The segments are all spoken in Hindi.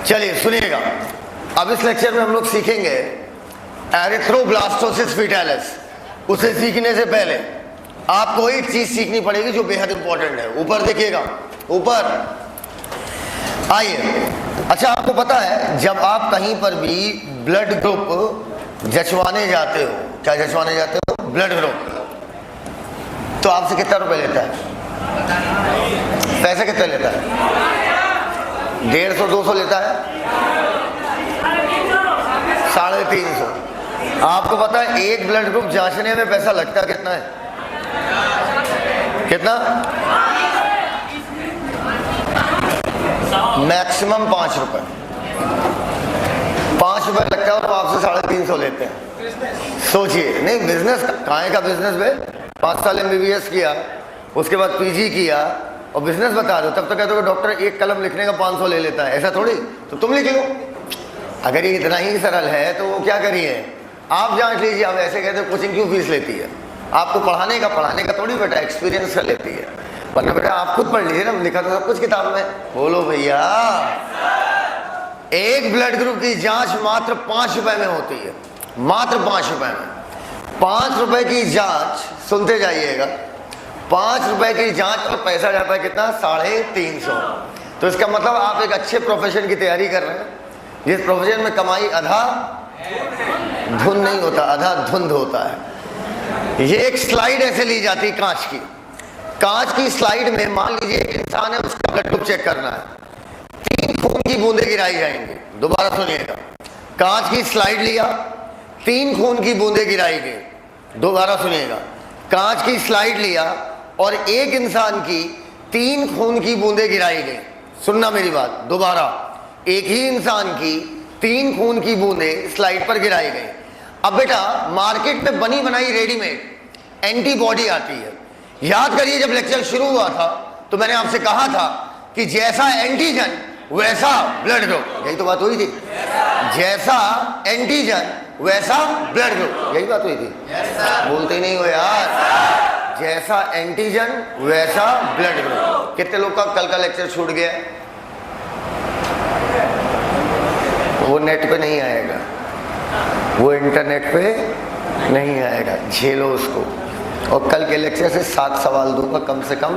चलिए सुनिएगा, अब इस लेक्चर में हम लोग सीखेंगे एरिथ्रोब्लास्टोसिस फीटालिस। उसे सीखने से पहले आपको एक चीज सीखनी पड़ेगी जो बेहद इंपॉर्टेंट है। ऊपर देखिएगा, ऊपर आइए। अच्छा, आपको पता है जब आप कहीं पर भी ब्लड ग्रुप जचवाने जाते हो, क्या जचवाने जाते हो? ब्लड ग्रुप, तो आपसे कितना रुपए लेता है? पैसे कितने लेता है? 150-200 लेता है, 350। आपको पता है एक ब्लड ग्रुप जांचने में पैसा लगता कितना है? कितना? मैक्सिमम 5 रुपए। 5 रुपए लगता है और आपसे 350 लेते हैं। सोचिए, नहीं बिजनेस काहे का बिजनेस में 5 साल MBBS किया, उसके बाद PG किया और बिजनेस बता दो, तब तो कहते हो डॉक्टर एक कलम लिखने का 500 ले लेता है। ऐसा थोड़ी, तो तुम लिख लो। अगर ये इतना ही सरल है तो वो क्या करिए, आप जांच लीजिए। आप ऐसे कहते हो कोचिंग क्यों फीस लेती है? आपको पढ़ाने का थोड़ी बेटा, एक्सपीरियंस का लेती है। वरना बेटा आप खुद पढ़ लीजिए ना, लिखा तो सब कुछ किताब में। बोलो भैया, एक ब्लड ग्रुप की जांच मात्र 5 रुपए में होती है, मात्र 5 रुपए में। 5 रुपए की जांच, सुनते जाइएगा, 5 रुपए की जांच और पैसा जाता है कितना? 350। तो इसका मतलब आप एक अच्छे प्रोफेशन की तैयारी कर रहे हैं, जिस प्रोफेशन में कमाई आधा धुंध नहीं होता, आधा धुंध होता है। ये एक स्लाइड ऐसे ली जाती है कांच की। कांच की स्लाइड में मान लीजिए एक इंसान है, उसका ब्लड ग्रुप चेक करना है। 3 खून की बूंदें गिराई जाएंगी। दोबारा सुनिएगा, कांच की स्लाइड लिया, 3 खून की बूंदें गिराई गई। दोबारा सुनिएगा, कांच की स्लाइड लिया और एक इंसान की 3 खून की बूंदें गिराई गई। सुनना मेरी बात, दोबारा, एक ही इंसान की 3 खून की बूंदें स्लाइड पर गिराई गई। अब बेटा मार्केट में बनी बनाई रेडीमेड एंटीबॉडी आती है। याद करिए, जब लेक्चर शुरू हुआ था तो मैंने आपसे कहा था कि जैसा एंटीजन वैसा ब्लड ग्रुप, यही तो बात हुई थी। जैसा एंटीजन वैसा ब्लड ग्रुप, यही बात हुई थी। बोलते नहीं हो यार, जैसा एंटीजन वैसा ब्लड ग्रुप। कितने लोग का कल का लेक्चर छूट गया? वो नेट पे नहीं आएगा, वो इंटरनेट पे नहीं आएगा, झेलो उसको। और कल के लेक्चर से 7 सवाल दूंगा कम से कम,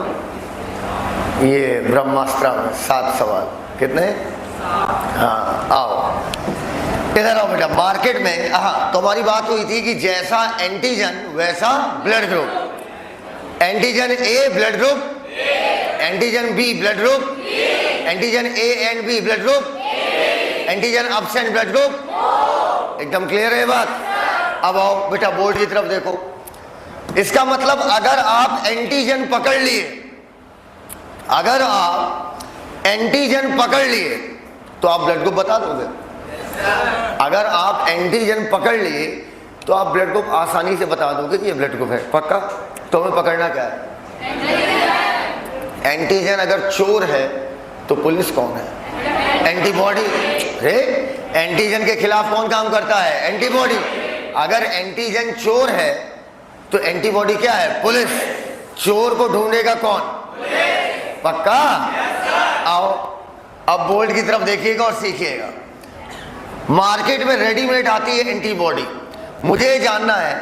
ये ब्रह्मास्त्र में 7 सवाल। कितने? हाँ, आओ इधर आओ बेटा। मार्केट में, हाँ, तो हमारी बात हुई थी कि जैसा एंटीजन वैसा blood group. Antigen A blood group, antigen B blood group, antigen A and B blood group, antigen absent blood group. एकदम क्लियर है बात? अब आओ बेटा बोर्ड की तरफ देखो। इसका मतलब अगर आप एंटीजन पकड़ लिए, अगर आप एंटीजन पकड़ लिए तो आप ब्लड ग्रुप बता दोगे। अगर आप एंटीजन पकड़ लिए तो आप ब्लड ग्रुप आसानी से बता दोगे कि ये ब्लड ग्रुप है। पक्का? तो हमें पकड़ना क्या है? एंटीजन अगर चोर है तो पुलिस कौन है? एंटीबॉडी। एंटीजन के खिलाफ कौन काम करता है? एंटीबॉडी। अगर एंटीजन चोर है तो एंटीबॉडी क्या है? पुलिस। चोर को ढूंढेगा कौन? पक्का? आओ अब बोर्ड की तरफ देखिएगा और सीखिएगा। मार्केट में रेडीमेड आती है एंटीबॉडी। मुझे जानना है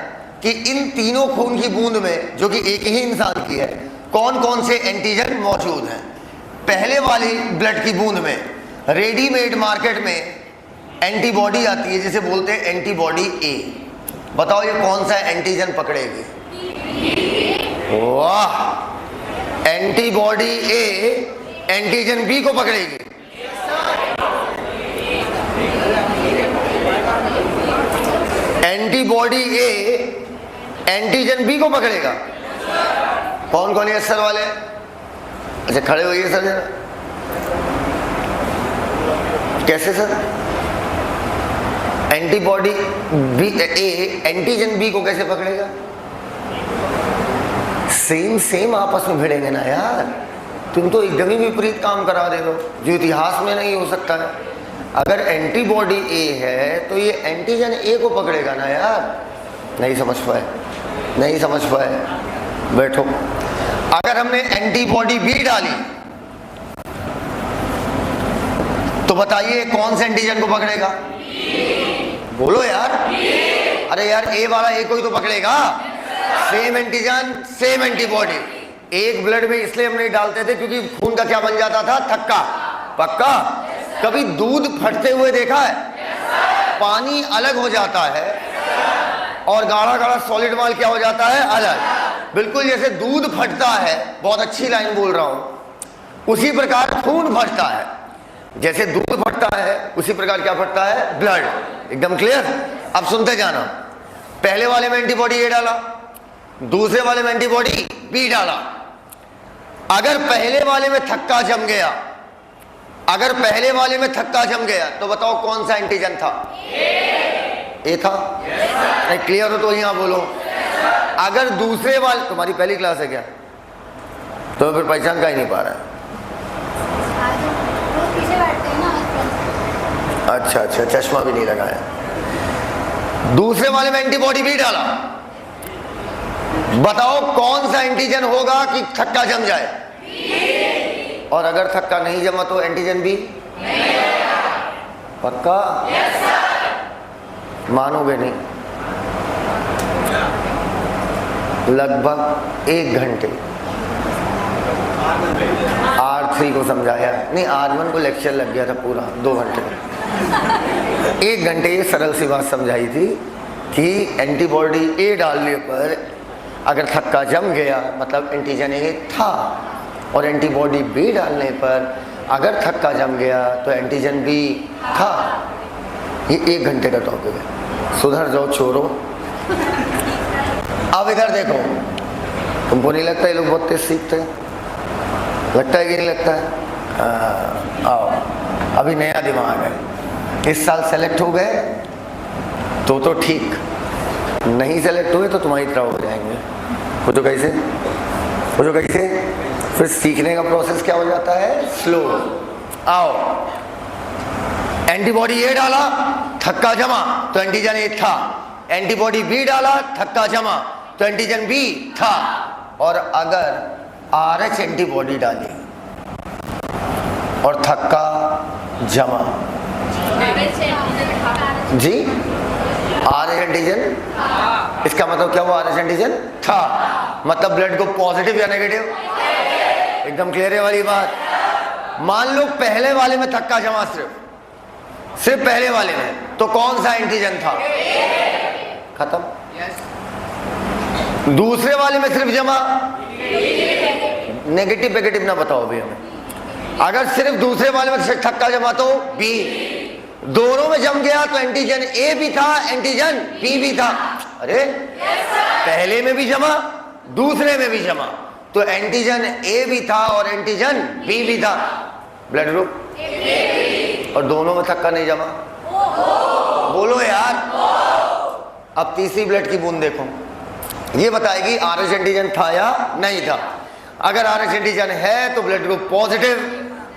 कि इन तीनों खून की बूंद में, जो कि एक ही इंसान की है, कौन कौन से एंटीजन मौजूद हैं। पहले वाली ब्लड की बूंद में रेडीमेड मार्केट में एंटीबॉडी आती है जिसे बोलते हैं एंटीबॉडी A। बताओ ये कौन सा एंटीजन पकड़ेगी? वाह, एंटीबॉडी A एंटीजन B को पकड़ेगी। एंटीबॉडी A एंटीजन B को पकड़ेगा। कौन कौन है सर वाले? अच्छा खड़े होइए सर जरा। कैसे sir? Antibody A antigen B को कैसे पकड़ेगा? सेम आपस में भिड़ेंगे ना यार। तुम तो एकदम ही विपरीत काम करा दे दो जो इतिहास में नहीं हो सकता है। अगर एंटीबॉडी A है तो ये एंटीजन A को पकड़ेगा ना यार। नहीं समझ पाए? नहीं समझ पाए? बैठो। अगर हमने एंटीबॉडी B डाली तो बताइए कौन से एंटीजन को पकड़ेगा? बोलो यार। अरे यार ए वाला ए को ही तो पकड़ेगा। Same antigen same antibody. एक ब्लड में इसलिए हम नहीं डालते थे क्योंकि खून का क्या बन जाता था? थक्का। पक्का? कभी दूध फटते हुए देखा है? पानी अलग हो जाता है और गाढ़ा गाढ़ा सॉलिड माल क्या हो जाता है? अलग। बिल्कुल जैसे दूध फटता है, बहुत अच्छी लाइन बोल रहा हूं, उसी प्रकार खून फटता है। जैसे दूध फटता है उसी प्रकार क्या फटता है? ब्लड। एकदम क्लियर? अब सुनते जाना। पहले वाले में एंटीबॉडी ए डाला, दूसरे वाले में एंटीबॉडी बी डाला। अगर पहले वाले में थक्का जम गया, अगर पहले वाले में थक्का जम गया तो बताओ कौन सा एंटीजन था? ए था। नहीं क्लियर हो तो यहां बोलो। अगर दूसरे वाले, तुम्हारी पहली क्लास है क्या? तो फिर पहचान का ही नहीं पा रहा है। अच्छा अच्छा, चश्मा भी नहीं लगाया। दूसरे वाले में एंटीबॉडी भी डाला, बताओ कौन सा एंटीजन होगा कि थक्का जम जाए? और अगर थक्का नहीं जमा तो एंटीजन बी? पक्का? मानोगे नहीं। लगभग 1 घंटे R3 को समझाया, नहीं R1 को लेक्चर लग गया था पूरा 2 घंटे। 1 घंटे ये सरल सी बात समझाई थी कि एंटीबॉडी ए डालने पर अगर थक्का जम गया मतलब एंटीजन ए था, और एंटीबॉडी बी डालने पर अगर थक्का जम गया तो एंटीजन बी था। ये 1 घंटे का टॉपिक है। सुधर जाओ छोरो। अब इधर देखो, तुमको नहीं लगता ये लोग बहुत तेज सीखते हैं? लगता है कि नहीं लगता है? आओ, अभी नया दिमाग है। इस साल सेलेक्ट हो गए तो ठीक, नहीं सेलेक्ट हुए तो तुम्हारी तरह हो जाएंगे। पूछो कैसे? पूछो कैसे? फिर सीखने का प्रोसेस क्या हो जाता है? स्लो। आओ, एंटीबॉडी ए डाला, थक्का जमा तो एंटीजन ए था। एंटीबॉडी बी डाला, थक्का जमा तो एंटीजन बी था। और अगर RH एंटीबॉडी डाली और थक्का जमा, जी RH एंटीजन, इसका मतलब क्या हुआ? RH एंटीजन था, मतलब ब्लड को पॉजिटिव या नेगेटिव? एकदम क्लियर है वाली बात। मान लो पहले वाले में थक्का जमा, सिर्फ पहले वाले में, तो कौन सा एंटीजन था? खत्म। दूसरे वाले में सिर्फ जमा, नेगेटिव नेगेटिव ना बताओ अभी हमें। अगर सिर्फ दूसरे वाले में सिर्फ थक्का जमा तो बी। दोनों में जम गया तो एंटीजन ए भी था, एंटीजन बी भी था। अरे पहले में भी जमा, दूसरे में भी जमा, तो एंटीजन ए भी था और एंटीजन बी भी था। ब्लड ग्रुप, और दोनों में थक्का नहीं जमा। बोलो यार। अब तीसरी ब्लड की बूंद देखो, ये बताएगी RH एंटीजन था या नहीं था। अगर RH एंटीजन है तो ब्लड ग्रुप पॉजिटिव,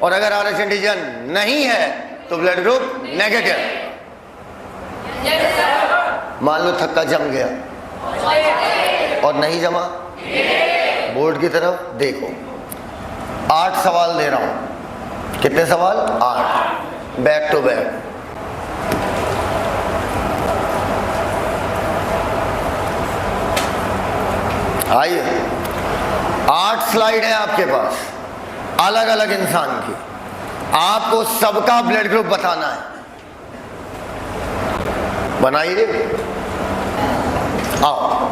और अगर RH एंटीजन नहीं है तो ब्लड ग्रुप नेगेटिव। मान लो थक्का जम गया और नहीं जमा, बोर्ड की तरफ देखो। 8 सवाल दे रहा हूं। कितने सवाल? 8, बैक टू बैक। आइए, 8 स्लाइड है आपके पास, अलग अलग इंसान की। आपको सबका ब्लड ग्रुप बताना है। बनाइए। आओ,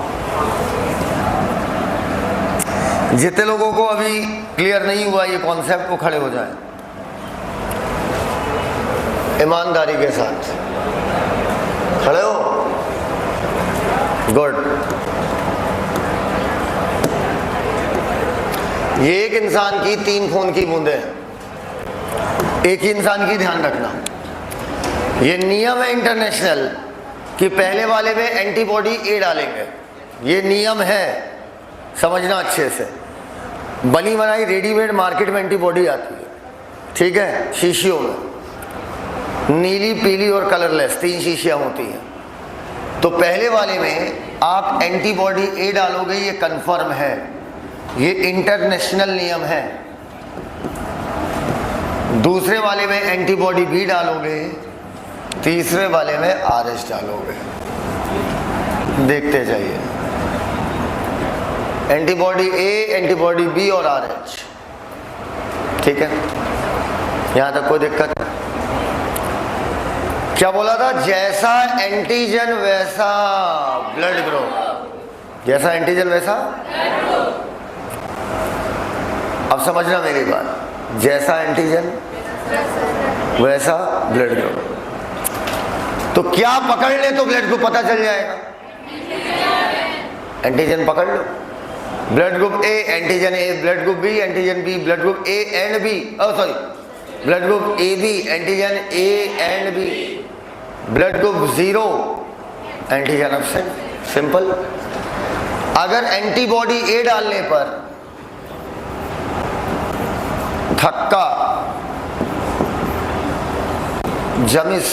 जितने लोगों को अभी क्लियर नहीं हुआ ये कॉन्सेप्ट, वो खड़े हो जाएं ईमानदारी के साथ। खड़े हो? गुड। ये एक इंसान की 3 खून की बूंदें हैं। एक ही इंसान की, ध्यान रखना। ये नियम है इंटरनेशनल कि पहले वाले में एंटीबॉडी ए डालेंगे। ये नियम है, समझना अच्छे से। बनी बनाई रेडीमेड मार्केट में एंटीबॉडी आती है, ठीक है, शीशियों में, नीली, पीली और कलरलेस 3 शीशियां होती हैं। तो पहले वाले में आप एंटीबॉडी ए डालोगे, ये कंफर्म है, ये इंटरनेशनल नियम है। दूसरे वाले में एंटीबॉडी बी डालोगे, तीसरे वाले में RH डालोगे। देखते जाइए, एंटीबॉडी A, एंटीबॉडी B और RH। ठीक है, यहां तक कोई दिक्कत? क्या बोला था? जैसा एंटीजन वैसा ब्लड ग्रुप। जैसा एंटीजन वैसा, अब समझना मेरी बात, जैसा एंटीजन वैसा ब्लड ग्रुप। तो क्या पकड़ ले तो ब्लड ग्रुप पता चल जाएगा? एंटीजन पकड़ लो, blood group A, antigen A, blood group B, antigen B, blood group A and B, sorry blood group A B, antigen A and B, blood group 0, antigen absent. Simple. अगर एंटीबॉडी ए डालने पर थक्का, जमिस,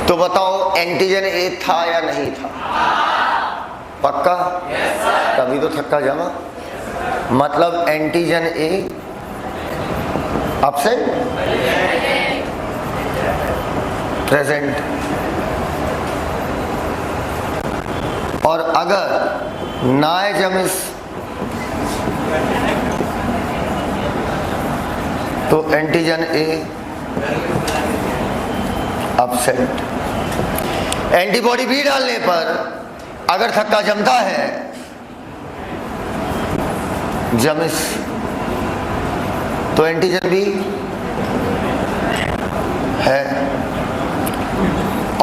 तो बताओ एंटीजन ए था या नहीं था? पक्का? तभी तो थक्का जमा। मतलब एंटीजन ए एब्सेंट, प्रेजेंट। और अगर नाइजमिस तो antigen A absent. Antibody B डालने पर अगर थक्का जमता है, जमिस, तो एंटीजन बी है।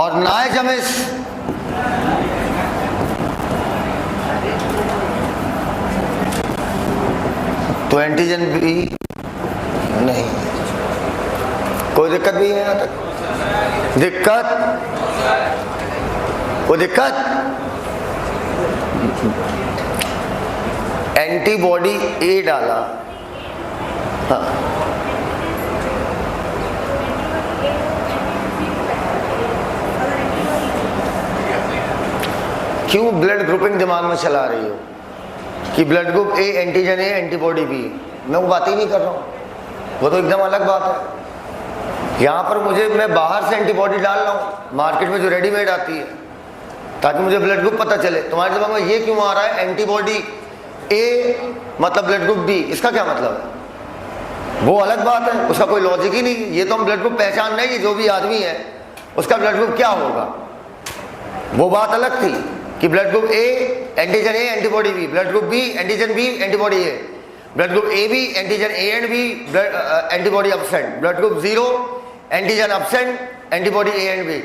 और नाइजमिस तो एंटीजन बी नहीं। कोई दिक्कत भी है यहां तक? दिक्कत? वो दिक्कत? एंटीबॉडी ए डाला, हाँ, क्यों ब्लड ग्रुपिंग दिमाग में चला रही हो कि blood group A antigen A, antibody B? मैं वो बात ही नहीं कर रहा हूं, वो तो एकदम अलग बात है। यहाँ पर मैं बाहर से एंटीबॉडी डाल रहा हूँ, मार्केट में जो रेडीमेड आती है, ताकि मुझे ब्लड ग्रुप पता चले। तुम्हारे दिमाग में ये क्यों आ रहा है एंटीबॉडी ए मतलब ब्लड ग्रुप बी? इसका क्या मतलब है? वो अलग बात है, उसका कोई लॉजिक ही नहीं। ये तो हम ब्लड ग्रुप पहचान रहे हैं कि जो भी आदमी है उसका ब्लड ग्रुप क्या होगा, वो बात अलग थी कि blood group A antigen A, antibody B, blood group B antigen B, antibody A, blood group A B antigen A and B, antibody absent, blood group 0 antigen absent, antibody A and B.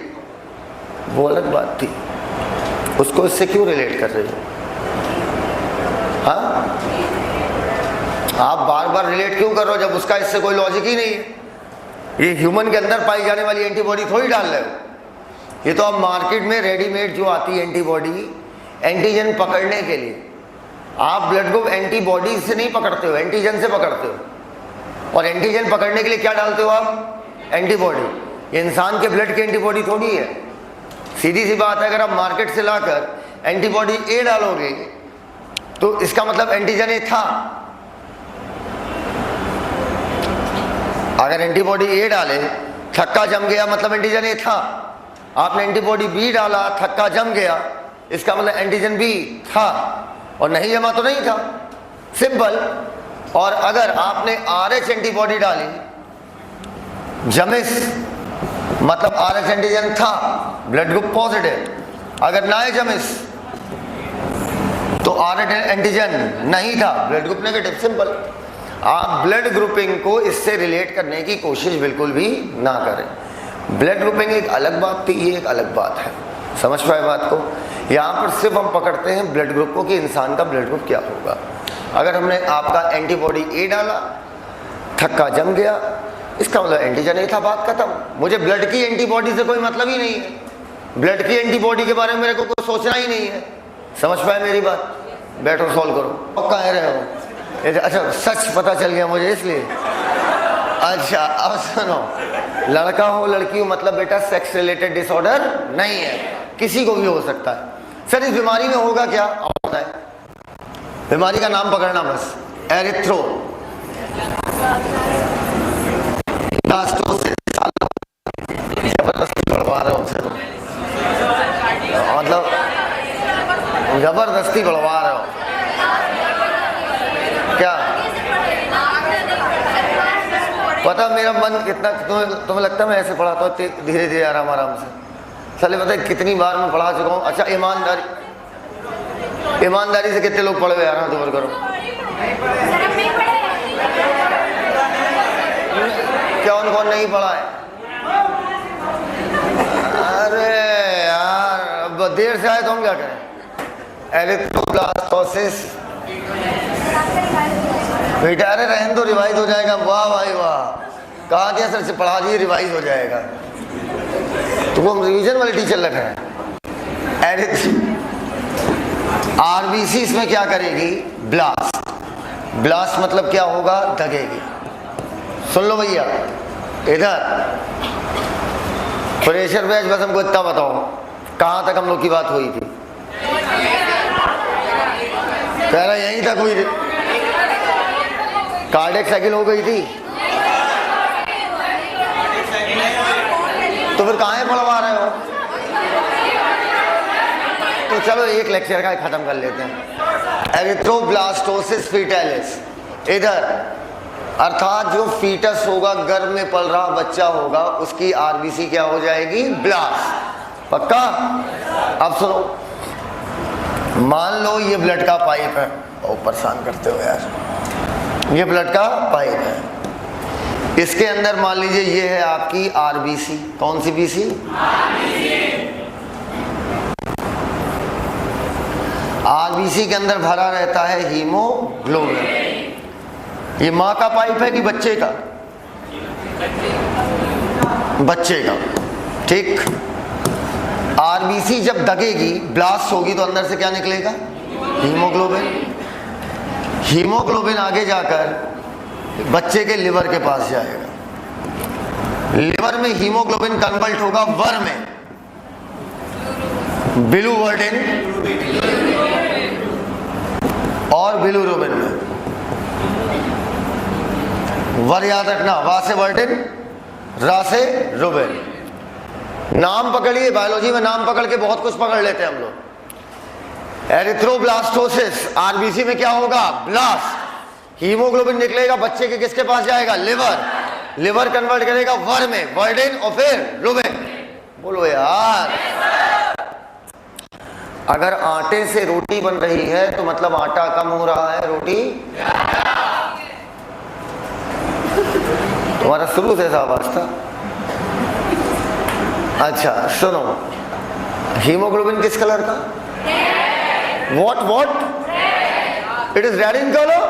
वो अलग बात थी, उसको इससे क्यों रिलेट कर रही हो? हाँ, आप बार बार रिलेट क्यों कर रहे हो जब उसका इससे कोई लॉजिक ही नहीं है? ये ह्यूमन के अंदर पाई जाने वाली एंटीबॉडी थोड़ी डाल रहे हो। ये तो अब मार्केट में रेडीमेड जो आती है एंटीबॉडी, एंटीजन पकड़ने के लिए। आप ब्लड ग्रुप एंटीबॉडी से नहीं पकड़ते हो, एंटीजन से पकड़ते हो। और एंटीजन पकड़ने के लिए क्या डालते हो आप? एंटीबॉडी। इंसान के ब्लड की एंटीबॉडी थोड़ी है। सीधी सी बात है, अगर आप मार्केट से लाकर एंटीबॉडी ए डालोगे तो इसका मतलब एंटीजन ए था। अगर एंटीबॉडी ए डाले, थक्का जम गया, मतलब एंटीजन ए था। आपने एंटीबॉडी बी डाला, थक्का जम गया, इसका मतलब एंटीजन बी था, और नहीं जमा तो नहीं था। सिंपल। और अगर आपने RH एंटीबॉडी डाली, जमिस मतलब RH एंटीजन था, ब्लड ग्रुप पॉजिटिव। अगर ना जमिस तो RH एंटीजन नहीं था, ब्लड ग्रुप नेगेटिव। सिंपल। आप ब्लड ग्रुपिंग को इससे रिलेट करने की कोशिश बिल्कुल भी ना करें। ब्लड ग्रुपिंग एक अलग बात थी, ये एक अलग बात है। समझ पाए बात को? यहाँ पर सिर्फ हम पकड़ते हैं ब्लड ग्रुप को कि इंसान का ब्लड ग्रुप क्या होगा। अगर हमने आपका एंटीबॉडी ए डाला, थक्का जम गया, इसका मतलब एंटीजन ए था, बात खत्म। मुझे ब्लड की एंटीबॉडी से कोई मतलब ही नहीं है। ब्लड की एंटीबॉडी के बारे में मेरे को कुछ सोचना ही नहीं है। समझ पाए मेरी बात? बैठो, सॉल्व करो। और कह रहे हो? अच्छा, सच पता चल गया मुझे इसलिए। अच्छा, अब सुनो, लड़का हो लड़की हो मतलब बेटा सेक्स रिलेटेड डिसऑर्डर नहीं है, किसी को भी हो सकता है। सर इस बीमारी में होगा क्या? होता है, बीमारी का नाम पकड़ना बस, एरिथ्रो जबरदस्ती बढ़वा रहे हो उनसे, मतलब जबरदस्ती बढ़वा रहे हो क्या? पता मेरा मन कितना, तुम्हें लगता है मैं ऐसे पढ़ाता हूँ धीरे धीरे आराम आराम से? साले पता है कितनी बार मैं पढ़ा चुका हूँ। अच्छा ईमानदारी से कितने लोग पढ़े हुए यार? हाथ ऊपर करो। कौन कौन नहीं पढ़ा है? अरे यार अब देर से आए तो हम क्या करें? एरिथ्रोब्लास्टोसिस बेटा, अरे रहने दो, रिवाइज हो जाएगा। वाह भाई वाह, कहा कि सर से पढ़ा दिए रिवाइज हो जाएगा। तो वो हम रिवीजन वाले टीचर लग रहे हैं। आरबीसी इसमें क्या करेगी? ब्लास्ट। ब्लास्ट मतलब क्या होगा? दगेगी। सुन लो भैया, इधर प्रेशर बैच, बस हमको इतना बताओ कहां तक हम लोग की बात हुई थी? कह रहा यहीं तक हुई थी। कार्डियक साइकिल हो गई थी, तो फिर कहां पढ़वा रहे हो? तो चलो एक लेक्चर का खत्म कर लेते हैं। एरिथ्रोब्लास्टोसिस फीटालिस, इधर अर्थात जो फीटस होगा, गर्भ में पल रहा बच्चा होगा, उसकी आरबीसी क्या हो जाएगी? ब्लास्ट। पक्का? अब सुनो, मान लो ये ब्लड का पाइप है। ओ परेशान करते हो यार। ये ब्लड का पाइप है, इसके अंदर मान लीजिए ये है आपकी आरबीसी। कौन सी बीसी? आरबीसी के अंदर भरा रहता है हीमोग्लोबिन। ये माँ का पाइप है कि बच्चे का? बच्चे का। ठीक। आरबीसी जब दगेगी, ब्लास्ट होगी, तो अंदर से क्या निकलेगा? हीमोग्लोबिन। हीमोग्लोबिन आगे जाकर बच्चे के लिवर के पास जाएगा। लिवर में हीमोग्लोबिन कन्वर्ट होगा वर में, बिलिरुबिन और बिलिरुबिन में। वर याद रखना, वा से वर्टिन, रा से रुबिन। नाम पकड़िए, बायोलॉजी में नाम पकड़ के बहुत कुछ पकड़ लेते हैं हम लोग। एरिथ्रोब्लास्टोसिस, आरबीसी में क्या होगा? ब्लास्ट। हीमोग्लोबिन निकलेगा, बच्चे के किसके पास जाएगा? लिवर। लिवर कन्वर्ट करेगा वर में, वर्डिन और फिर रुबिन। बोलो यार। अगर आटे से रोटी बन रही है तो मतलब आटा कम हो रहा है, रोटी। तुम्हारा शुरू से ऐसा आवाज था। अच्छा सुनो, हीमोग्लोबिन किस कलर का? What? It is red in color?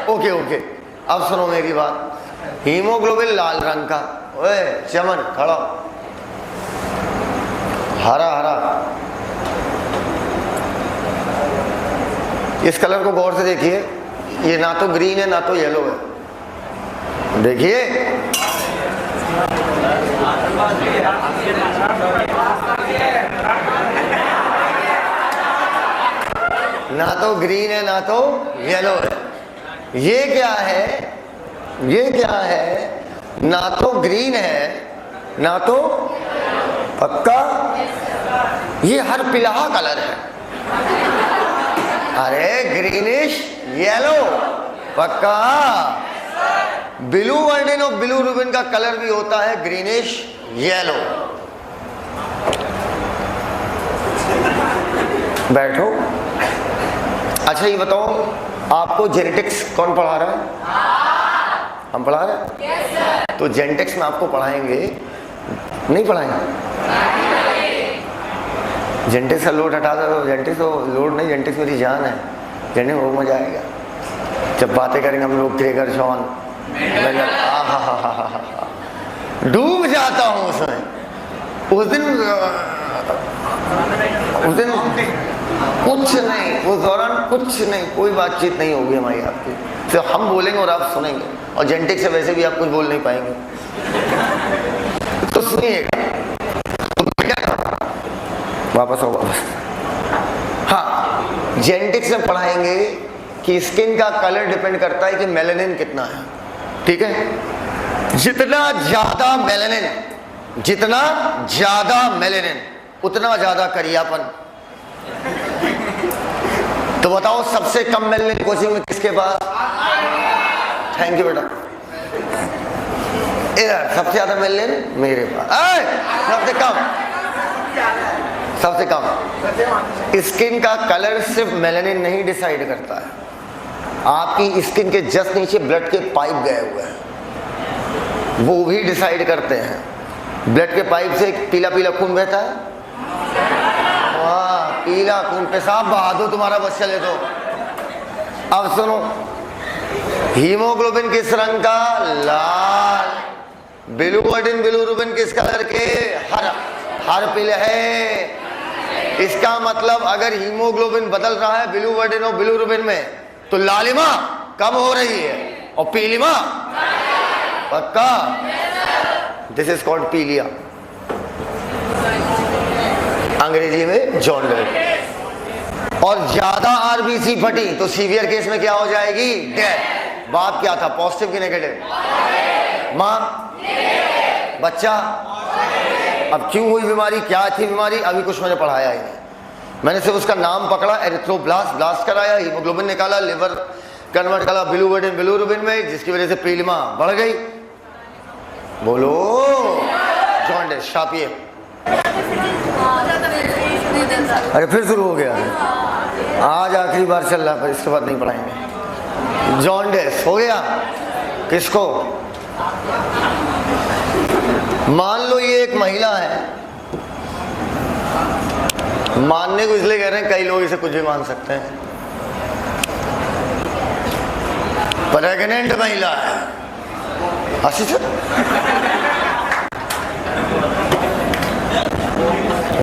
Okay okay. अब सुनो मेरी बात, हीमोग्लोबिन लाल रंग का। ओए चमन खड़ा, हरा हरा। इस कलर को गौर से देखिए, ये ना तो ग्रीन है ना तो येलो है। देखिए, ना तो ग्रीन है ना तो येलो है। ये क्या है? ये क्या है? ना तो ग्रीन है ना तो, पक्का ये हर पिलाहा कलर है। अरे ग्रीनिश येलो, पक्का। बिलिरुबिन और बिलिरुबिन का कलर भी होता है ग्रीनिश येलो। बैठो। अच्छा ये बताओ, आपको जेनेटिक्स कौन पढ़ा रहा है? हम पढ़ा रहे हैं? yes, तो जेनेटिक्स में आपको पढ़ाएंगे, नहीं पढ़ाएंगे? जेनेटिक्स का लोड हटा दो। जेनेटिक्स तो लोड नहीं, जेनेटिक्स मेरी जान है। जेनेटिक्स बहुत मजा आएगा जब बातें करेंगे हम लोग। ग्रेगर जॉन, डूब जाता हूँ उसमें। उस दिन कुछ नहीं, उस दौरान कुछ नहीं, कोई बातचीत नहीं होगी हमारी आपकी। तो हम बोलेंगे और आप सुनेंगे, और जेनेटिक्स से वैसे भी आप कुछ बोल नहीं पाएंगे, तो सुनिएगा। वापस आओ वापस। हाँ, जेनेटिक्स में पढ़ाएंगे कि स्किन का कलर डिपेंड करता है कि मेलानिन कितना है। ठीक है, जितना ज्यादा मेलेनिन उतना ज्यादा करियापन। तो बताओ सबसे कम मेलेनिन कोचिंग में किसके पास? थैंक यू बेटा। इधर सबसे ज्यादा मेलेनिन मेरे पास। सबसे कम। स्किन का कलर सिर्फ मेलेनिन नहीं डिसाइड करता है, आपकी स्किन के जस्ट नीचे ब्लड के पाइप गए हुए हैं, वो भी डिसाइड करते हैं। ब्लड के पाइप से पीला पीला खून बहता है, वाह पीला खून, पेशाब बहा दो तुम्हारा बस चले तो। अब सुनो, हीमोग्लोबिन किस रंग का? लाल। बिलिरुबिन किस कलर के? हर पीले है। इसका मतलब अगर हीमोग्लोबिन बदल रहा है बिलिरुबिन और बिलिरुबिन में, तो लालिमा कम हो रही है और पीलिमा पक्का। दिस इज कॉल्ड पीलिया, अंग्रेजी में जॉन्डिस। और ज्यादा आरबीसी फटी तो सीवियर केस में क्या हो जाएगी? डेथ। बात क्या था, पॉजिटिव की नेगेटिव? मां बच्चा। अब क्यों हुई बीमारी, क्या थी बीमारी, अभी कुछ मैंने पढ़ाया ही नहीं। मैंने सिर्फ उसका नाम पकड़ा, एरिथ्रोब्लास्ट, ब्लास्ट कराया, हीमोग्लोबिन निकाला, लिवर कन्वर्ट करा बिलिरुबिन में, जिसकी वजह से पीलिमा बढ़ गई। बोलो जॉन्डिस, छापिए। अरे फिर शुरू हो गया, आज आखिरी बार चल रहा है, इसके बाद नहीं पढ़ाएंगे। जॉन्डिस हो गया किसको? मान लो ये एक महिला है, मानने को इसलिए कह रहे हैं, कई लोग इसे कुछ भी मान सकते हैं। प्रेग्नेंट महिला है,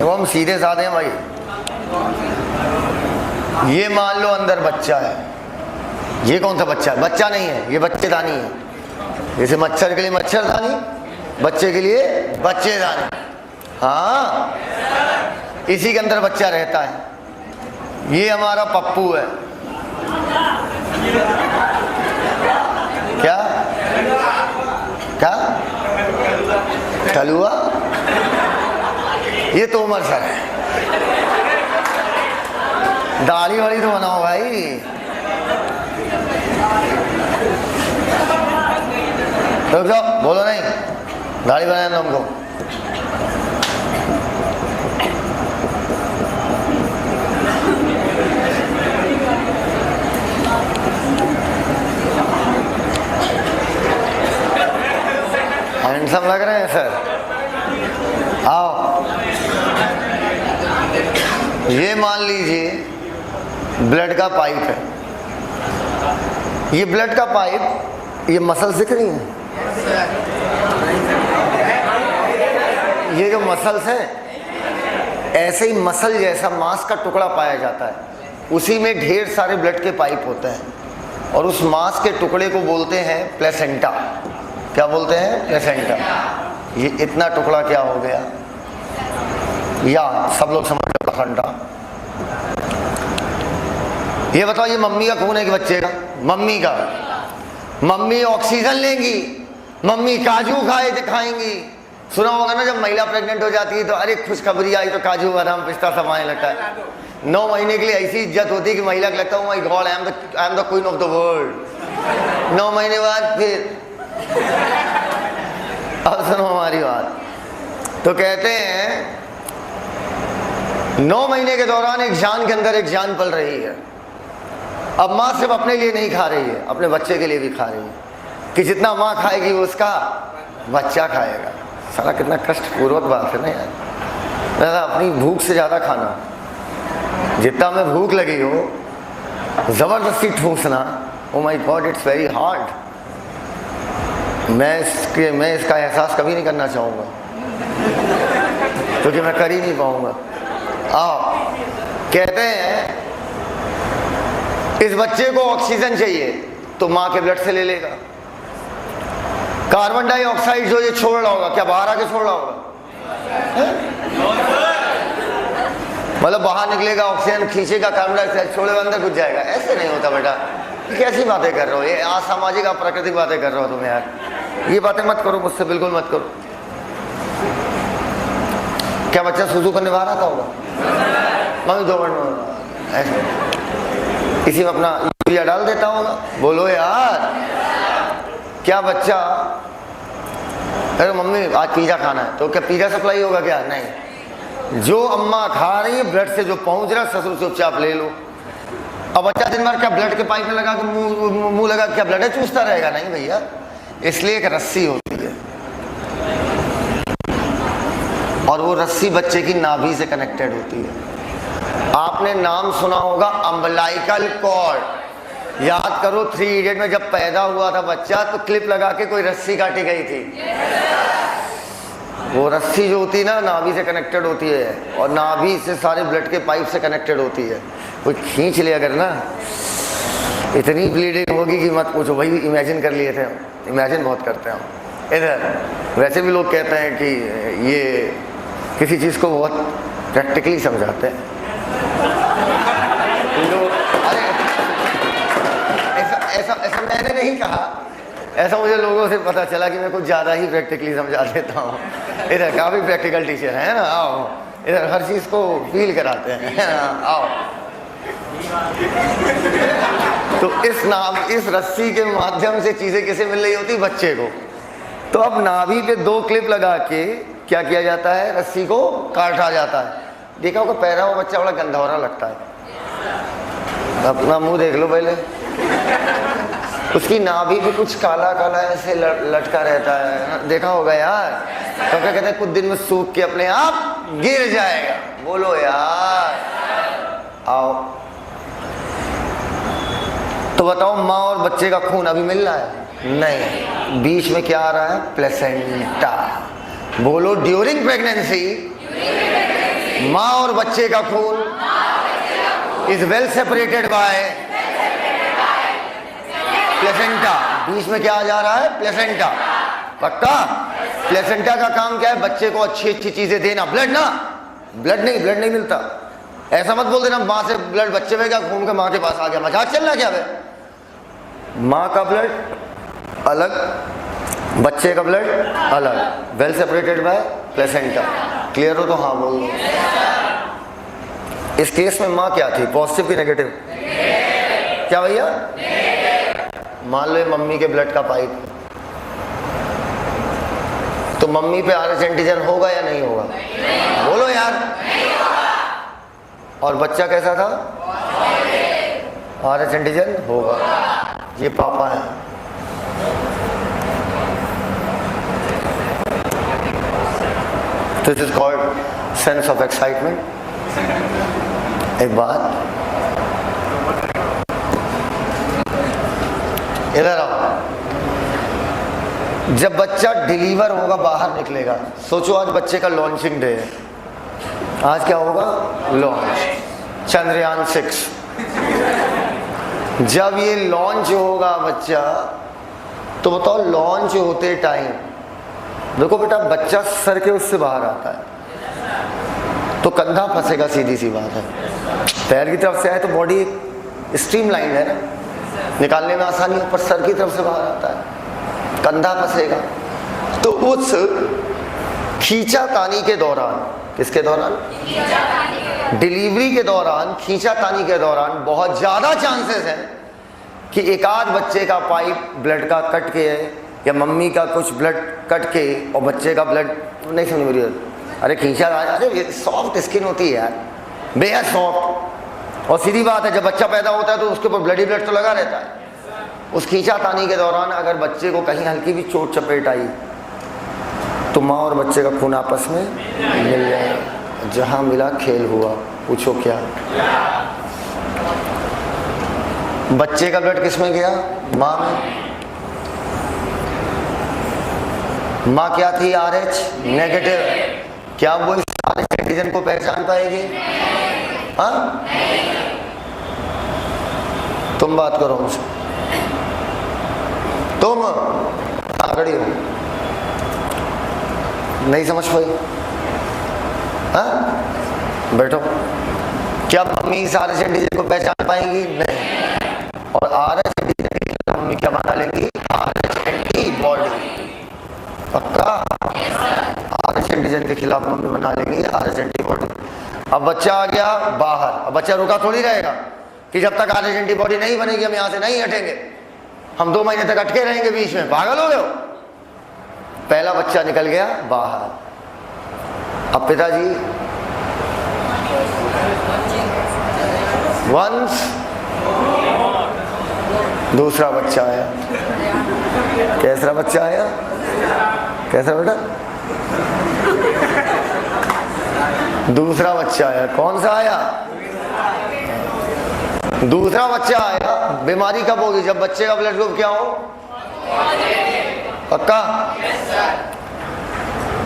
वो हम सीधे साधे हैं भाई। ये मान लो अंदर बच्चा है, ये कौन सा बच्चा है? बच्चा नहीं है, ये बच्चेदानी है। जैसे मच्छर के लिए मच्छरदानी, बच्चे के लिए बच्चेदानी। हाँ, इसी के अंदर बच्चा रहता है। ये हमारा पप्पू है। क्या क्या कलुआ? ये तोमर सर है। दाढ़ी वाड़ी तो बनाओ भाई। तो बोलो नहीं, दाढ़ी बनाना हमको। हैंडसम लग रहे हैं सर, आओ। ये मान लीजिए ब्लड का पाइप है, ये ब्लड का पाइप, ये मसल दिख रही है, ये जो मसल्स हैं, ऐसे ही मसल जैसा मांस का टुकड़ा पाया जाता है, उसी में ढेर सारे ब्लड के पाइप होते हैं, और उस मांस के टुकड़े को बोलते हैं प्लेसेंटा। क्या बोलते हैं? प्लेसेंटा। ये इतना टुकड़ा क्या हो गया, या सब लोग समझ लो प्लेसेंटा। ये बताओ, ये मम्मी का खून है कि बच्चे का? मम्मी का। मम्मी ऑक्सीजन लेंगी, मम्मी काजू खाएंगी। सुना होगा ना, जब महिला प्रेग्नेंट हो जाती है तो अरे खुशखबरी आई तो काजू बादाम पिस्ता सब आने लगता है। 9 महीने के लिए ऐसी इज्जत होती है कि महिला को लगता है, my God, I am the queen of the world. 9 महीने बाद फिर अब सुनो हमारी बात। तो कहते हैं 9 महीने के दौरान एक जान के अंदर एक जान पल रही है। अब माँ सिर्फ अपने लिए नहीं खा रही है, अपने बच्चे के लिए भी खा रही है, कि जितना माँ खाएगी उसका बच्चा खाएगा। सारा कितना कष्टपूर्वक बात है ना यार। दादा अपनी भूख से ज़्यादा खाना, जितना में भूख लगी हो ज़बरदस्ती ठूसना, oh my god, it's very hard. मैं इसका एहसास कभी नहीं करना चाहूँगा, क्योंकि मैं कर ही नहीं पाऊँगा। आओ, कहते हैं इस बच्चे को ऑक्सीजन चाहिए तो माँ के ब्लड से ले लेगा। कार्बन डाइऑक्साइड जो ये छोड़ रहा होगा, क्या बाहर आके छोड़ रहा होगा? मतलब बाहर निकलेगा, ऑक्सीजन खींचेगा, कार्बन डाइऑक्साइड छोड़ेगा, अंदर घुस जाएगा? ऐसे नहीं होता बेटा। कैसी बातें कर रहे हो, ये असामाजिक अप्राकृतिक बातें कर रहे हो तुम यार, ये बातें मत करो मुझसे, बिल्कुल मत करो। क्या बच्चा सुसु करने बाहर आता होगा? मम्मी 2 मिनट ऐसे इसी में अपना यूरिया डाल देता होगा। बोलो यार, क्या बच्चा, अरे मम्मी आज पिज्जा खाना है, तो क्या पिज्जा सप्लाई होगा क्या? नहीं, जो अम्मा खा रही है ब्लड से जो पहुंच रहा है ससुर से चुपचाप ले लो। अब बच्चा दिन भर क्या ब्लड के पाइप में लगा के मुंह लगा क्या ब्लड चूसता रहेगा? नहीं भैया, इसलिए एक रस्सी होती है और वो रस्सी बच्चे की नाभि से कनेक्टेड होती है। आपने नाम सुना होगा अम्बलाइकल कॉर्ड। याद करो 3 इडियट में जब पैदा हुआ था बच्चा तो क्लिप लगा के कोई रस्सी काटी गई थी। वो रस्सी जो होती है ना नाभि से कनेक्टेड होती है और नाभि से सारे ब्लड के पाइप से कनेक्टेड होती है। कोई खींच ले अगर ना, इतनी ब्लीडिंग होगी कि मत पूछो। वही इमेजिन कर लिए थे, इमेजिन बहुत करते हैं हम इधर। वैसे भी लोग कहते हैं कि ये किसी चीज़ को बहुत प्रैक्टिकली समझाते हैं। अरे ऐसा मैंने नहीं कहा, ऐसा मुझे लोगों से पता चला कि मैं कुछ ज़्यादा ही प्रैक्टिकली समझा देता हूँ। इधर काफ़ी प्रैक्टिकल टीचर है ना, आओ इधर हर चीज़ को फील कराते हैं, आओ। तो इस रस्सी के माध्यम से चीज़ें कैसे मिल रही होती बच्चे को। तो अब नाभि पे 2 क्लिप लगा के क्या किया जाता है, रस्सी को काटा जाता है। देखा होगा पैरा हुआ बच्चा बड़ा गंधौरा लगता है, अपना मुंह देख लो पहले। उसकी नाभि पे कुछ काला काला ऐसे लटका रहता है, देखा होगा यार। तो क्या कहते हैं कुछ दिन में सूख के अपने आप गिर जाएगा। बोलो यार, आओ। तो बताओ माँ और बच्चे का खून अभी मिल रहा है? नहीं, बीच में क्या आ रहा है? प्लेसेंटा। बोलो ड्यूरिंग प्रेगनेंसी माँ और बच्चे का खून is well separated by placenta. बीच में क्या आ जा रहा है? प्लेसेंटा। पक्का? प्लेसेंटा का काम क्या है? बच्चे को अच्छी अच्छी चीजें देना। ब्लड ना, ब्लड नहीं मिलता। ऐसा मत बोल देना माँ से ब्लड बच्चे में क्या घूम के माँ के पास आ गया, मजाक चल रहा क्या है? माँ का ब्लड अलग, बच्चे का ब्लड अलग, well separated by placenta. Clear हो तो हाँ बोल दो। इस केस में माँ क्या थी, पॉजिटिव की नेगेटिव? क्या भैया? मान लो मम्मी के ब्लड का पाइप, तो मम्मी पे आरएच एंटीजन होगा या नहीं होगा? बोलो यार। और बच्चा कैसा था? आरएच एंटीजन होगा। ये पापा है। This is called sense of excitement. एक बात, इधर आओ। जब बच्चा डिलीवर होगा, बाहर निकलेगा, सोचो आज बच्चे का लॉन्चिंग डे है। आज क्या होगा? लॉन्च, चंद्रयान 6। जब ये लॉन्च होगा बच्चा, तो बताओ लॉन्च होते टाइम देखो बेटा, बच्चा सर के उससे बाहर आता है तो कंधा फंसेगा, सीधी सी बात है। पैर की तरफ से आए तो बॉडी स्ट्रीमलाइन है ना, निकालने में आसानी है, पर सर की तरफ से बाहर आता है, कंधा फंसेगा। तो उस खींचातानी के दौरान, किसके दौरान? डिलीवरी के दौरान, खींचातानी के दौरान बहुत ज्यादा चांसेस हैं कि एक आध बच्चे का पाइप ब्लड का कट के है, या मम्मी का कुछ ब्लड कट के और बच्चे का ब्लड नहीं। समझ मेरी? अरे खींचा, अरे सॉफ्ट स्किन होती है यार, बेहद सॉफ्ट। और सीधी बात है, जब बच्चा पैदा होता है तो उसके ऊपर ब्लड ही ब्लड तो लगा रहता है। उस खींचातानी के दौरान अगर बच्चे को कहीं हल्की भी चोट चपेट आई तो माँ और बच्चे का खून आपस में मिल जाएगा। जहाँ मिला खेल हुआ। पूछो क्या? बच्चे का ब्लड किस में गया? माँ में। माँ क्या थी? RH negative. क्या वो इस RH एंटीजन को पहचान पाएगी? हाँ, तुम बात करो मुझसे, तुम खड़ी हो, नहीं समझ पाई? हाँ, बैठो। क्या मम्मी इस RH एंटीजन को पहचान पाएंगी? नहीं। और RH पक्का? आरएच एंटीजन के खिलाफ मम्मी बना लेंगे आरएच एंटीबॉडी। अब बच्चा आ गया बाहर, अब बच्चा रुका थोड़ी रहेगा कि जब तक आरएच एंटीबॉडी नहीं बनेगी हम यहाँ से नहीं हटेंगे, हम 2 महीने तक अटके रहेंगे बीच में, पागल हो गए हो? पहला बच्चा निकल गया बाहर। अब पिताजी वंस दूसरा बच्चा आया। कैसा बच्चा आया? कैसा बेटा? दूसरा बच्चा आया। कौन सा आया? दूसरा बच्चा आया। बीमारी कब होगी? जब बच्चे का ब्लड ग्रुप क्या हो? पक्का?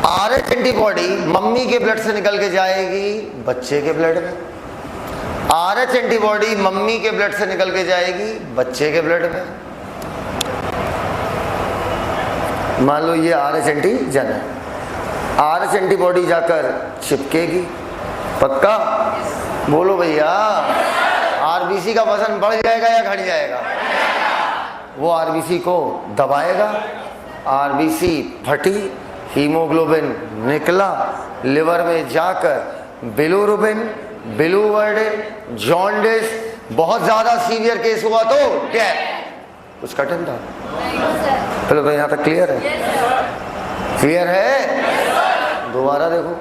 आरएच एंटीबॉडी मम्मी के ब्लड से निकल के जाएगी बच्चे के ब्लड में, आरएच एंटीबॉडी मम्मी के ब्लड से निकल के जाएगी बच्चे के ब्लड में। मान लो ये आरएच एंटीजन है, आरएच एंटीबॉडी जाकर चिपकेगी। पक्का? बोलो भैया। आरबीसी का वजन बढ़ जाएगा या घट जाएगा? वो आरबीसी को दबाएगा, आरबीसी फटी, हीमोग्लोबिन निकला, लिवर में जाकर बिलिरुबिन, बिलिवर्डिन, जॉन्डिस, बहुत ज्यादा सीवियर केस हुआ तो डेथ। कुछ कठिन था? चलो तो यहाँ तक क्लियर है? क्लियर है? दोबारा देखो,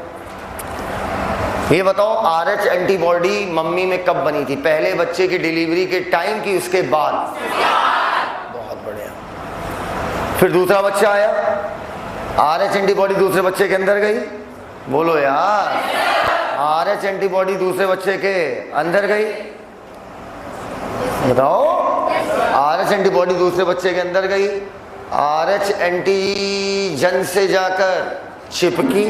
ये बताओ आरएच एंटीबॉडी मम्मी में कब बनी थी? पहले बच्चे की डिलीवरी के टाइम की, उसके बाद? बहुत बढ़िया। फिर दूसरा बच्चा आया, आरएच एंटीबॉडी दूसरे बच्चे के अंदर गई। बोलो यार। आरएच एंटीबॉडी दूसरे बच्चे के अंदर गई। बताओ। आरएच एंटीबॉडी दूसरे बच्चे के अंदर गई, आरएच एंटीजन से जाकर चिपकी,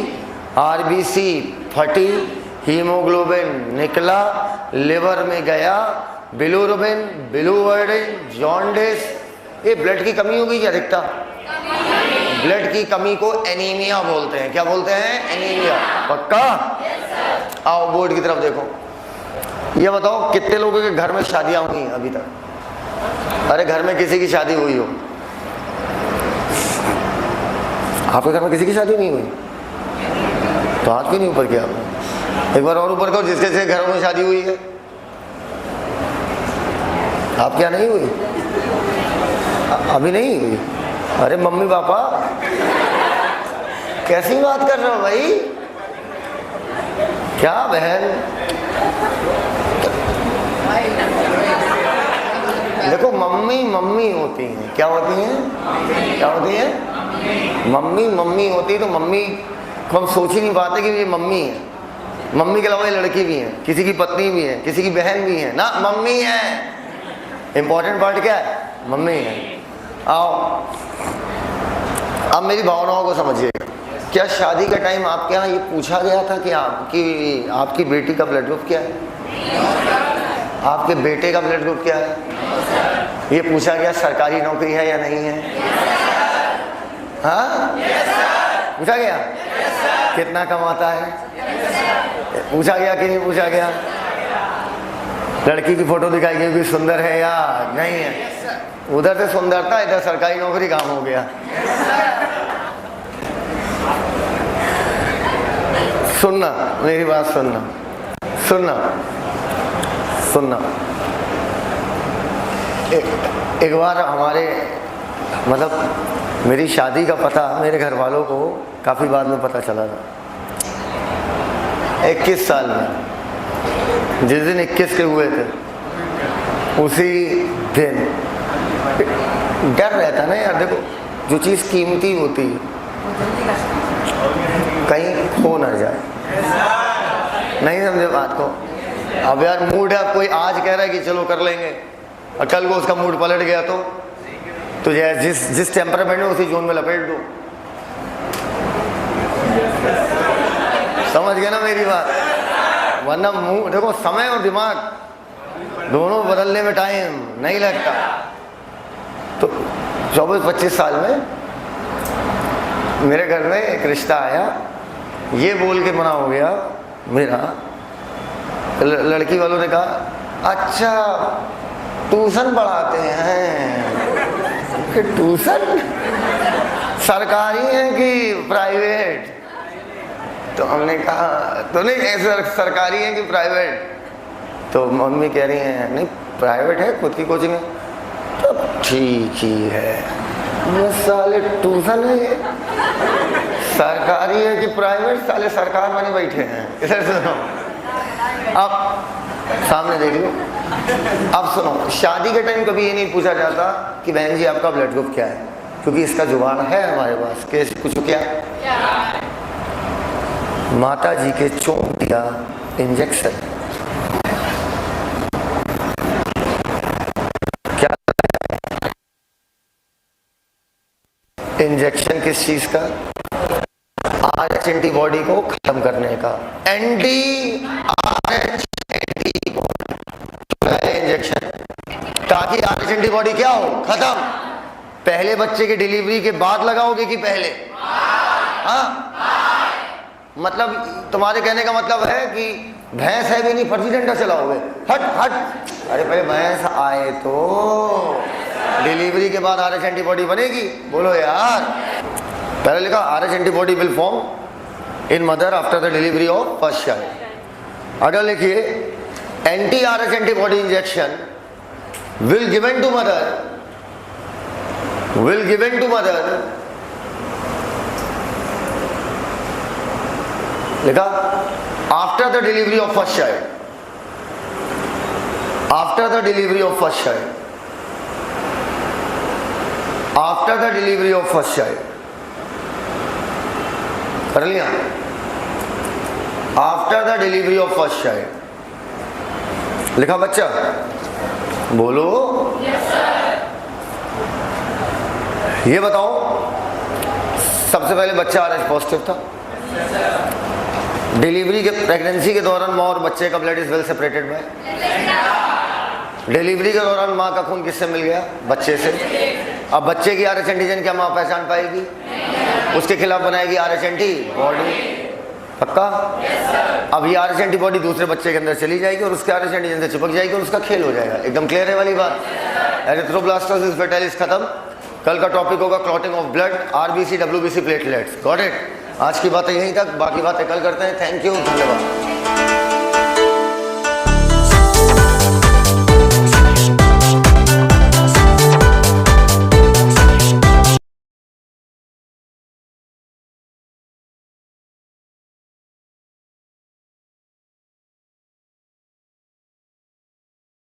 आरबीसी फटी, हीमोग्लोबिन निकला, लिवर में गया, बिलिरुबिन, बिलिवर्डिन, जॉन्डिस। ये ब्लड की कमी हो गई क्या दिखता? ब्लड की कमी को एनीमिया बोलते हैं। क्या बोलते हैं? एनीमिया। पक्का? आओ बोर्ड की तरफ देखो। ये बताओ कितने लोगों के घर में शादियां हुई अभी तक? अरे घर में किसी की शादी हुई हो? आपके घर में किसी की शादी नहीं हुई? तो हाथ क्यों नहीं ऊपर किया आपने? एक बार और ऊपर करो जिसके से घरों में शादी हुई है। आप क्या नहीं हुई? अभी नहीं हुई? अरे मम्मी पापा कैसी बात कर रहे हो भाई? क्या बहन? देखो मम्मी मम्मी होती हैं। क्या होती हैं? क्या होती हैं? मम्मी मम्मी होती है। तो मम्मी को हम सोच ही नहीं पाते कि ये मम्मी है। मम्मी के अलावा ये लड़की भी है, किसी की पत्नी भी है, किसी की बहन भी है ना, मम्मी है। इंपॉर्टेंट पार्ट क्या है? मम्मी है। आओ अब मेरी भावनाओं को समझिएगा। क्या शादी का टाइम आपके यहाँ ये पूछा गया था कि आपकी बेटी का ब्लड ग्रुप क्या है? आपके बेटे का ब्लड ग्रुप क्या है? ये पूछा गया सरकारी नौकरी है या नहीं है? हाँ? पूछा गया? कितना कमाता है? पूछा गया कि नहीं पूछा गया? लड़की की फोटो दिखाई गई कि सुंदर है या नहीं है? उधर से सुंदरता, इधर सरकारी नौकरी, काम हो गया। सुनना मेरी बात, सुनना सुनना सुनना। एक बार हमारे मतलब मेरी शादी का पता मेरे घर वालों को काफ़ी बाद में पता चला था। 21 साल में, जिस दिन 21 के हुए थे उसी दिन डर रहता ना यार। देखो जो चीज़ कीमती होती है कहीं खो ना जाए। नहीं समझे बात को? अब यार मूड है, कोई आज कह रहा है कि चलो कर लेंगे और कल को उसका मूड पलट गया तो जिस टेम्परामेंट में उसी जोन में लपेट दो। समझ गए ना मेरी बात? वरना मुंह देखो, समय और दिमाग दोनों बदलने में टाइम नहीं लगता। तो 24-25 साल में मेरे घर में एक रिश्ता आया, ये बोल के मना हो गया मेरा। लड़की वालों ने कहा अच्छा ट्यूशन पढ़ाते हैं? ट्यूशन? सरकारी है कि प्राइवेट? तो हमने कहा तो नहीं ऐसे सरकारी है कि प्राइवेट? तो मम्मी कह रही हैं नहीं प्राइवेट है, खुद की कोचिंग है। तो ठीक ही है, ये साले ट्यूशन है ये, सरकारी है कि प्राइवेट, साले सरकार बने बैठे हैं। इधर सुनो, अब सामने देख लो। अब सुनो, शादी के टाइम कभी ये नहीं पूछा जाता कि बहन जी आपका ब्लड ग्रुप क्या है, क्योंकि इसका जुगाड़ है हमारे पास। कैसे पूछो? क्या माता जी के चोंक दिया इंजेक्शन, क्या इंजेक्शन किस चीज का? RH एंटीबॉडी को खत्म करने का। एंटी RH एंटीबॉडी इंजेक्शन, ताकि RH एंटीबॉडी क्या हो? खत्म। पहले बच्चे के डिलीवरी के बाद लगाओगे कि पहले? हाँ, मतलब तुम्हारे कहने का मतलब है कि भैंस है भी नहीं फर्जी डंडा चलाओगे? हट हट, अरे पहले भैंस आए तो डिलीवरी के बाद RH एंटीबॉडी बनेगी। बोलो यार, पहले लिखा RH antibody will form in mother after the delivery of first child. अगर लिखिए anti RH antibody injection will given to mother, लिखा after the delivery of first child, after the delivery of first child, after the delivery of first child. कर लिया? After the delivery of first child लिखा बच्चा? बोलो yes, ये बताओ, सबसे पहले बच्चा RH पॉजिटिव था। डिलीवरी के प्रेगनेंसी के दौरान माँ और बच्चे का blood is well separated bye. Delivery के दौरान माँ का खून किससे मिल गया? बच्चे से। अब बच्चे की RH एंटीजन क्या माँ पहचान पाएगी? उसके खिलाफ बनाएगी RH एंटीबॉडी। पक्का? अब ये RH एंटीबॉडी दूसरे बच्चे के अंदर चली जाएगी और उसके RH एंटीजन से चिपक जाएगी और उसका खेल हो जाएगा। एकदम क्लियर है वाली बात? एरिथ्रोब्लास्टोसिस फेटालिस खत्म। कल का टॉपिक होगा clotting of blood, RBC WBC platelets. Got it? आज की बातें यहीं तक, बाकी बातें कल करते हैं। थैंक यू, धन्यवाद।